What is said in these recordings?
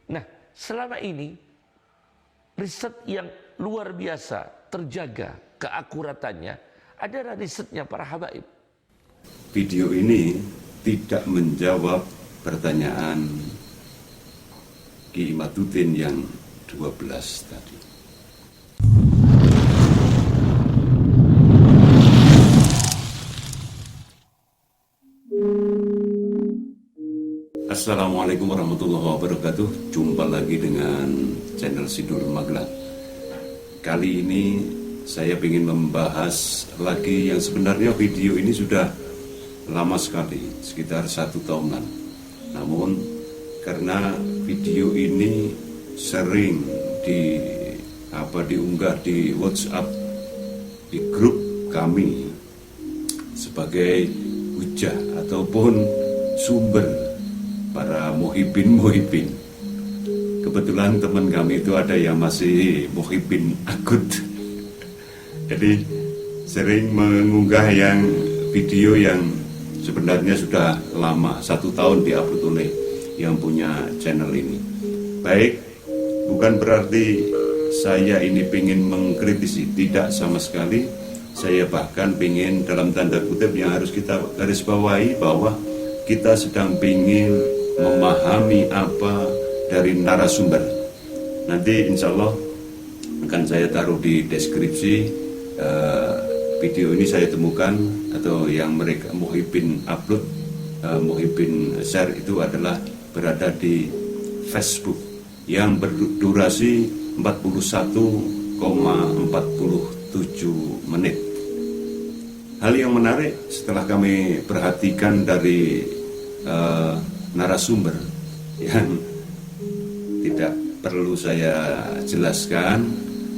Nah, selama ini riset yang luar biasa terjaga keakuratannya adalah risetnya para habaib. Video ini tidak menjawab pertanyaan Ki Imaduddin yang 12 tadi. Assalamualaikum warahmatullahi wabarakatuh. Jumpa lagi dengan channel Sidul Magelang. Kali ini saya ingin membahas lagi yang sebenarnya video ini sudah lama sekali, sekitar 1 tahunan. Namun karena video ini sering diunggah di WhatsApp, di grup kami sebagai hujah ataupun sumber para muhibbin. Kebetulan teman kami itu ada yang masih muhibbin akut. Jadi sering mengunggah yang video yang sebenarnya sudah lama, 1 tahun diupload oleh yang punya channel ini. Baik, bukan berarti saya ini ingin mengkritisi, tidak sama sekali. Saya bahkan ingin dalam tanda kutip yang harus kita garis bawahi bahwa kita sedang ingin memahami apa dari narasumber. Nanti insya Allah akan saya taruh di deskripsi video ini saya temukan, atau yang mereka muhibbin upload, muhibbin share itu adalah berada di Facebook yang berdurasi 41,47 menit. Hal yang menarik setelah kami perhatikan dari narasumber yang tidak perlu saya jelaskan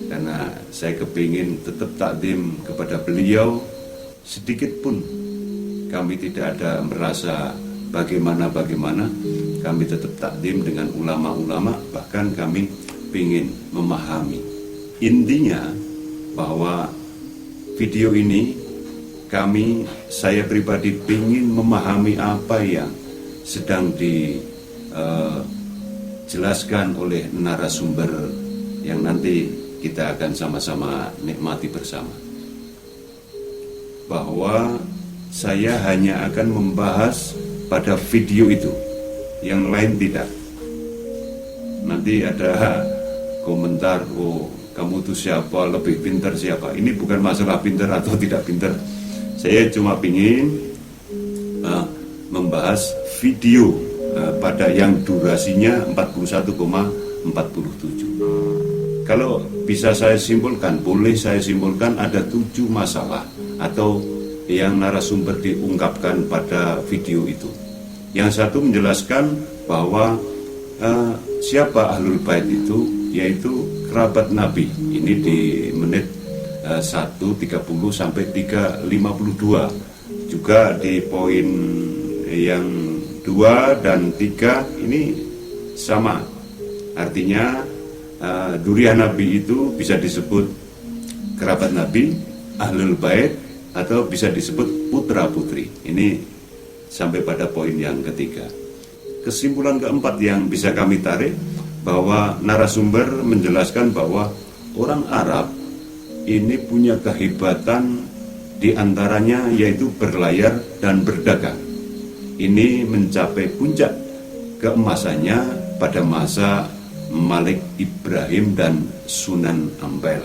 karena saya kepingin tetap takdim kepada beliau. Sedikit pun kami tidak ada merasa bagaimana, kami tetap takdim dengan ulama-ulama, bahkan kami ingin memahami. Intinya bahwa video ini saya pribadi ingin memahami apa yang sedang dijelaskan oleh narasumber yang nanti kita akan sama-sama nikmati bersama. Bahwa saya hanya akan membahas pada video itu, yang lain tidak. Nanti ada komentar, oh kamu itu siapa, lebih pintar siapa. Ini bukan masalah pintar atau tidak pintar. Saya cuma ingin membahas video pada yang durasinya 41,47. Kalau bisa saya simpulkan, boleh saya simpulkan ada 7 masalah atau yang narasumber diungkapkan pada video itu. Yang satu menjelaskan bahwa siapa Ahlul Bait itu, yaitu kerabat Nabi. Ini di menit 1:30 sampai 3:52. Juga di poin yang 2 dan 3 ini sama. Artinya Duriah Nabi itu bisa disebut kerabat Nabi, Ahlul Bait, atau bisa disebut putra putri. Ini sampai pada poin yang ketiga. Kesimpulan keempat yang bisa kami tarik bahwa narasumber menjelaskan bahwa orang Arab ini punya kehebatan, diantaranya yaitu berlayar dan berdagang. Ini mencapai puncak keemasannya pada masa Malik Ibrahim dan Sunan Ampel.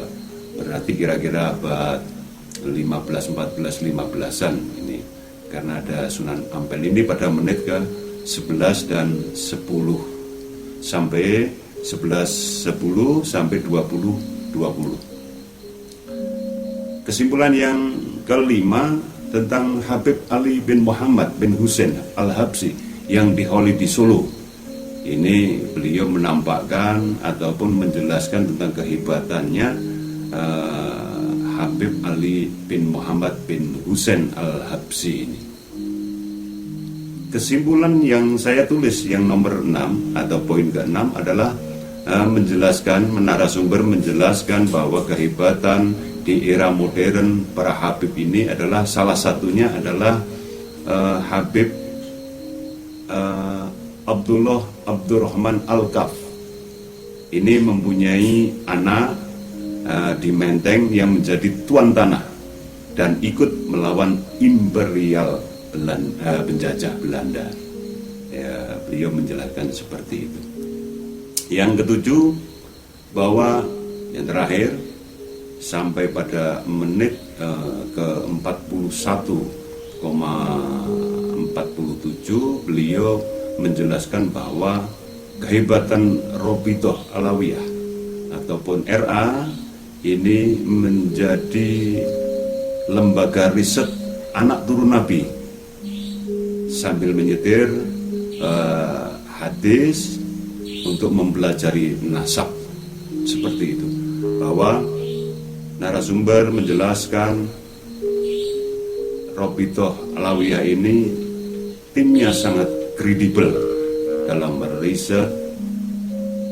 Berarti kira-kira abad 15, 14, 15-an ini. Karena ada Sunan Ampel ini pada menit ke 11 dan 10 sampai 11:10 sampai 20:20. Kesimpulan yang kelima tentang Habib Ali bin Muhammad bin Husain Al-Habsyi yang diholid di Solo. Ini beliau menampakkan ataupun menjelaskan tentang kehebatannya Habib Ali bin Muhammad bin Husain Al-Habsyi ini. Kesimpulan yang saya tulis yang nomor 6 atau poin ke-6 adalah narasumber menjelaskan bahwa kehebatan di era modern para Habib ini adalah salah satunya adalah Habib Abdurrahman Al-Kaf ini mempunyai anak di Menteng yang menjadi tuan tanah dan ikut melawan imperial penjajah Belanda. Ya, beliau menjelaskan seperti itu. Yang ketujuh, bahwa yang terakhir sampai pada menit ke 41,47 beliau menjelaskan bahwa kehebatan Robitoh Alawiyah ataupun RA ini menjadi lembaga riset anak turun Nabi sambil menyetir hadis untuk mempelajari nasab seperti itu, bahwa narasumber menjelaskan Robitoh Alawiyah ini timnya sangat kredibel dalam meriset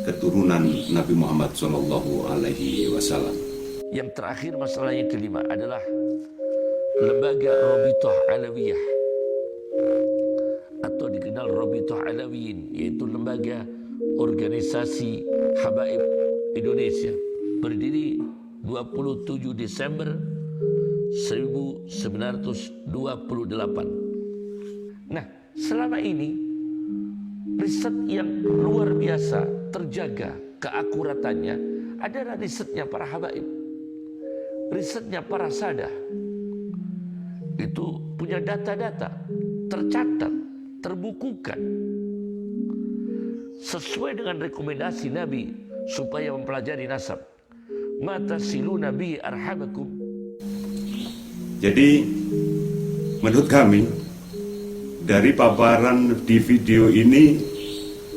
keturunan Nabi Muhammad SAW. Yang terakhir, masalah yang kelima adalah lembaga Robitoh Alawiyah atau dikenal Robitoh Alawiyin, yaitu lembaga organisasi Habaib Indonesia, berdiri 27 Desember 1928. Nah, selama ini riset yang luar biasa terjaga keakuratannya adalah risetnya para habaib, risetnya para sadah. Itu punya data-data tercatat, terbukukan sesuai dengan rekomendasi Nabi supaya mempelajari nasab. Mata silu Nabi arhamakum. Jadi menurut kami dari paparan di video ini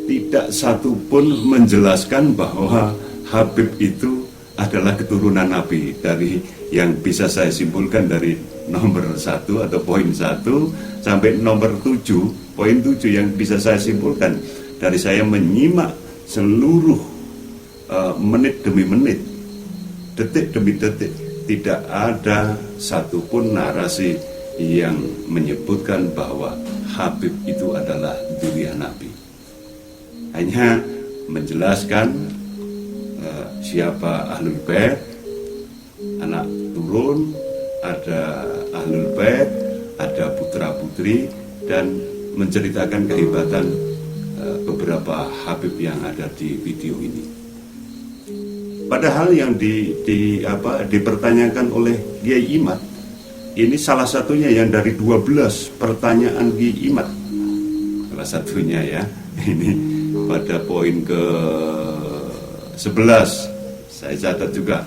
tidak satu pun menjelaskan bahwa Habib itu adalah keturunan Nabi. Dari yang bisa saya simpulkan dari nomor 1 atau poin 1 sampai nomor 7, poin 7 yang bisa saya simpulkan dari saya menyimak seluruh menit demi menit, detik demi detik, tidak ada satupun narasi yang menyebutkan bahwa Habib itu adalah dzurriyyah Nabi. Hanya menjelaskan siapa Ahlul Bait, anak turun, ada Ahlul Bait, ada putra-putri, dan menceritakan kehebatan beberapa Habib yang ada di video ini. Padahal yang dipertanyakan oleh Kiai Imad ini salah satunya yang dari 12 pertanyaan Kiai Imad, salah satunya ya, ini pada poin ke 11 saya catat juga.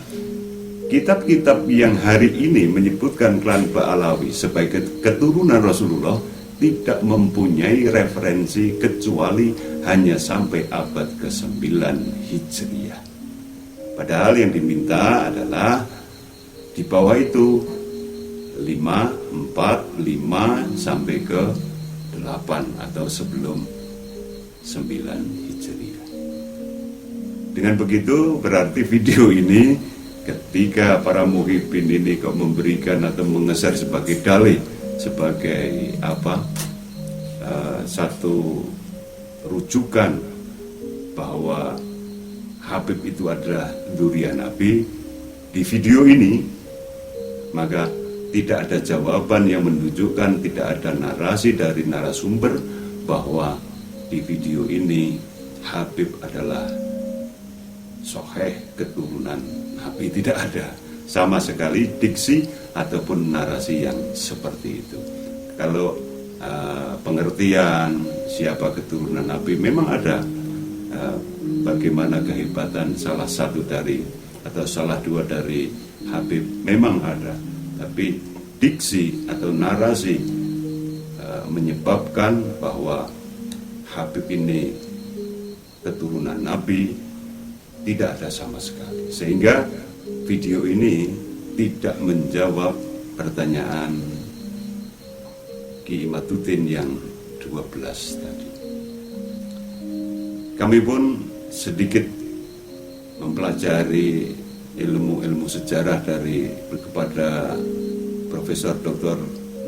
Kitab-kitab yang hari ini menyebutkan klan Ba'alawi sebagai keturunan Rasulullah tidak mempunyai referensi kecuali hanya sampai abad ke-9 Hijriyah. Padahal yang diminta adalah di bawah itu 5, 4, 5 sampai ke 8 atau sebelum 9 Hijriyah. Dengan begitu berarti video ini ketika para muhibbin ini kok memberikan atau mengeser sebagai dalih, sebagai satu rujukan bahwa Habib itu adalah dzurriyyah Nabi di video ini, maka tidak ada jawaban yang menunjukkan, tidak ada narasi dari narasumber bahwa di video ini Habib adalah soheh keturunan Nabi. Tidak ada sama sekali diksi ataupun narasi yang seperti itu. Kalau pengertian siapa keturunan Nabi memang ada, bagaimana kehebatan salah satu dari atau salah dua dari Habib memang ada, tapi diksi atau narasi menyebabkan bahwa Habib ini keturunan Nabi tidak ada sama sekali, sehingga video ini tidak menjawab pertanyaan Ki Imaduddin yang 12 tadi. Kami pun sedikit mempelajari ilmu-ilmu sejarah dari kepada Profesor Dr.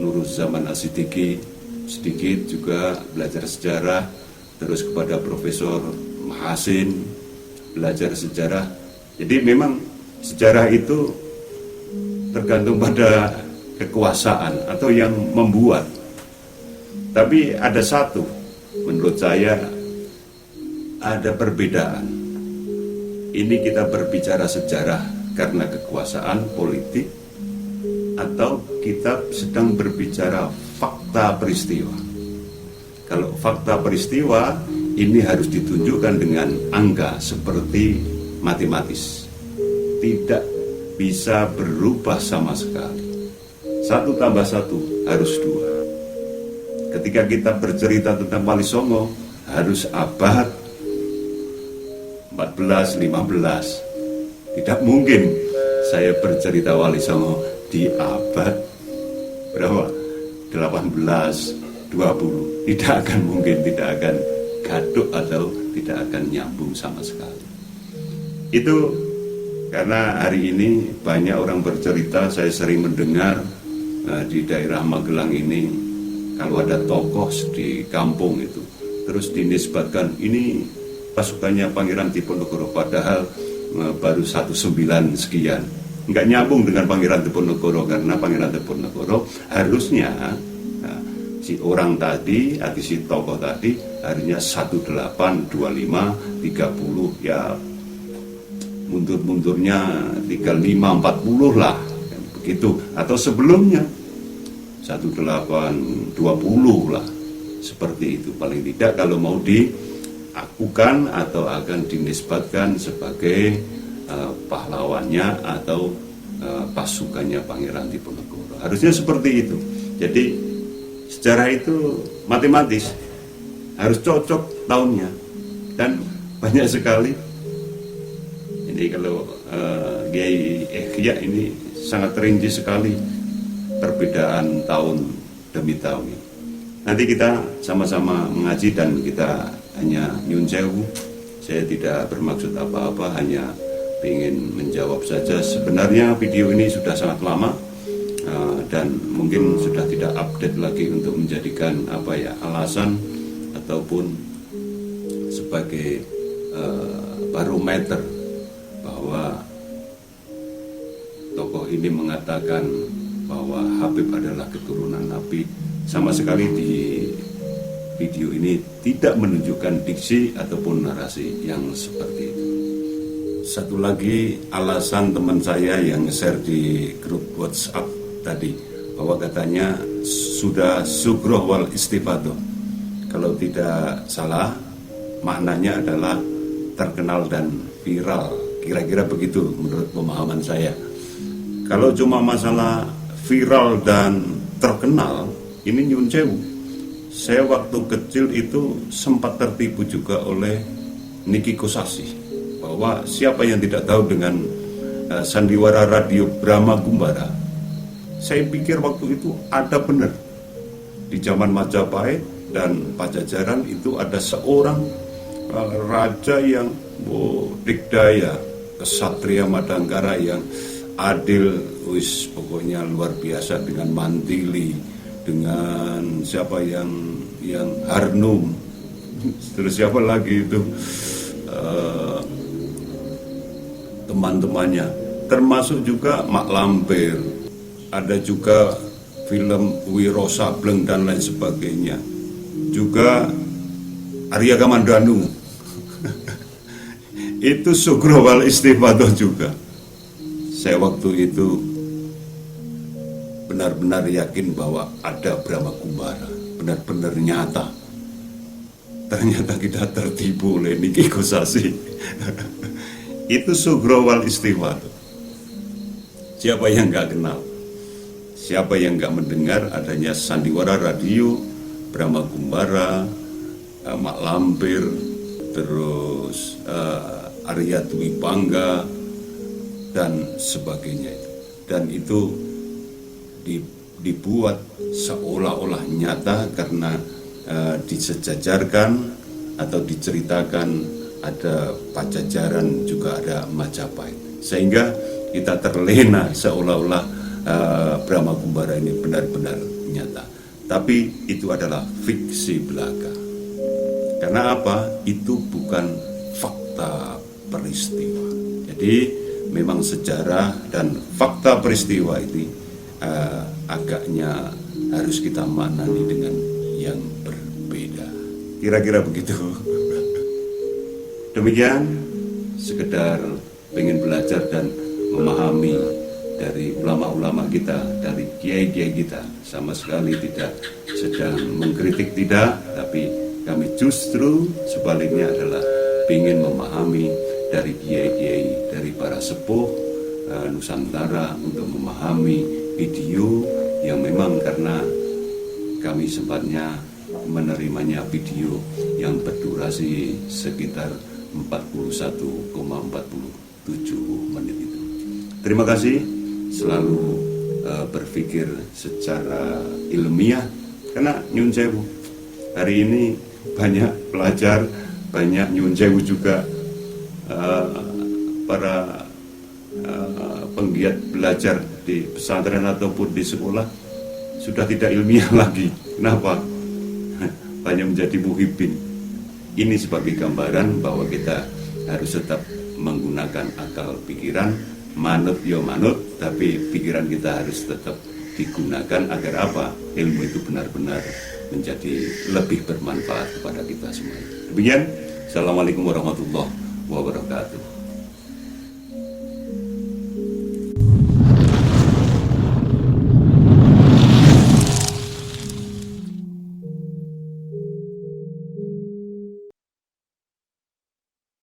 Nuruzzaman As-Siddiqi, sedikit juga belajar sejarah, terus kepada Profesor Mahasin, belajar sejarah. Jadi memang sejarah itu tergantung pada kekuasaan atau yang membuat. Tapi ada satu, menurut saya ada perbedaan. Ini kita berbicara sejarah karena kekuasaan politik, atau kita sedang berbicara fakta peristiwa. Kalau fakta peristiwa ini harus ditunjukkan dengan angka seperti matematis. Tidak bisa berubah sama sekali. 1 tambah 1 harus 2. Ketika kita bercerita tentang Wali Songo harus abad 14, 15. Tidak mungkin saya bercerita Wali Songo di abad berapa? 18, 20. Tidak akan mungkin, tidak akan gaduh atau tidak akan nyambung sama sekali. Itu karena hari ini banyak orang bercerita, saya sering mendengar di daerah Magelang ini, kalau ada tokoh di kampung itu terus dinisbatkan ini pasukannya Pangeran Diponegoro, padahal baru 19 sekian. Nggak nyambung dengan Pangeran Diponegoro, karena Pangeran Diponegoro harusnya si orang tadi atau si tokoh tadi harusnya 18, 25, 30, ya mundur-mundurnya tinggal 5, 40 lah, begitu, atau sebelumnya 18, 20 lah, seperti itu paling tidak kalau mau diakukan atau akan dinisbatkan sebagai pahlawannya atau pasukannya Pangeran Diponegoro. Harusnya seperti itu. Jadi sejarah itu matematis, harus cocok tahunnya, dan banyak sekali. Ini kalau Kiai Ihya ini sangat rinci sekali perbedaan tahun demi tahun. Nanti kita sama-sama mengaji dan kita hanya nyun sewu. Saya tidak bermaksud apa-apa, hanya ingin menjawab saja. Sebenarnya video ini sudah sangat lama dan mungkin sudah tidak update lagi untuk menjadikan alasan ataupun sebagai barometer bahwa tokoh ini mengatakan bahwa Habib adalah keturunan Nabi. Sama sekali di video ini tidak menunjukkan diksi ataupun narasi yang seperti itu. Satu lagi alasan teman saya yang share di grup WhatsApp tadi, bahwa katanya sudah sugroh wal istifadoh. Kalau tidak salah, maknanya adalah terkenal dan viral. Kira-kira begitu menurut pemahaman saya. Kalau cuma masalah viral dan terkenal, ini nyun sewu. Saya waktu kecil itu sempat tertipu juga oleh Niki Kosasih, bahwa siapa yang tidak tahu dengan sandiwara radio Brahma Kumbara. Saya pikir waktu itu ada benar. Di zaman Majapahit dan Pajajaran itu ada seorang raja yang dikdaya, kesatria Madangkara yang adil, pokoknya luar biasa, dengan Mantili, dengan siapa yang Harnum, terus siapa lagi itu teman-temannya, termasuk juga Mak Lampir, ada juga film Wiro Sableng dan lain sebagainya, juga Arya Kamandanu. Itu sugro wal istifadoh juga. Saya waktu itu benar-benar yakin bahwa ada Brahma Kumbara, benar-benar nyata. Ternyata kita tertipu oleh Niki Kosasih. Itu sugro wal istifadoh. Siapa yang nggak kenal? Siapa yang nggak mendengar adanya sandiwara radio Brahma Kumbara, Mak Lampir, terus Arya Dwi Pangga dan sebagainya itu. Dan itu dibuat seolah-olah nyata karena disejajarkan atau diceritakan ada Pajajaran, juga ada Majapahit, sehingga kita terlena seolah-olah Brahma Kumbara ini benar-benar nyata. Tapi itu adalah fiksi belaka. Karena apa? Itu bukan fakta peristiwa. Jadi memang sejarah dan fakta peristiwa itu agaknya harus kita maknani dengan yang berbeda. Kira-kira begitu. Demikian, sekedar ingin belajar dan memahami dari ulama-ulama kita, dari kiai-kiai kita. Sama sekali tidak sedang mengkritik, tidak, tapi kami justru sebaliknya adalah ingin memahami dari kiai-kiai, dari para sepuh Nusantara untuk memahami video yang memang karena kami sempatnya menerimanya video yang berdurasi sekitar 41,47 menit itu. Terima kasih, selalu berpikir secara ilmiah, karena Nyun Sewu hari ini banyak pelajar, banyak Nyun Sewu juga para penggiat belajar di pesantren ataupun di sekolah sudah tidak ilmiah lagi. Kenapa? Banyak menjadi muhibin. Ini sebagai gambaran bahwa kita harus tetap menggunakan akal pikiran, manut yo manut, tapi pikiran kita harus tetap digunakan agar apa? Ilmu itu benar-benar menjadi lebih bermanfaat kepada kita semua. Demikian, Assalamualaikum warahmatullahi wabarakatuh.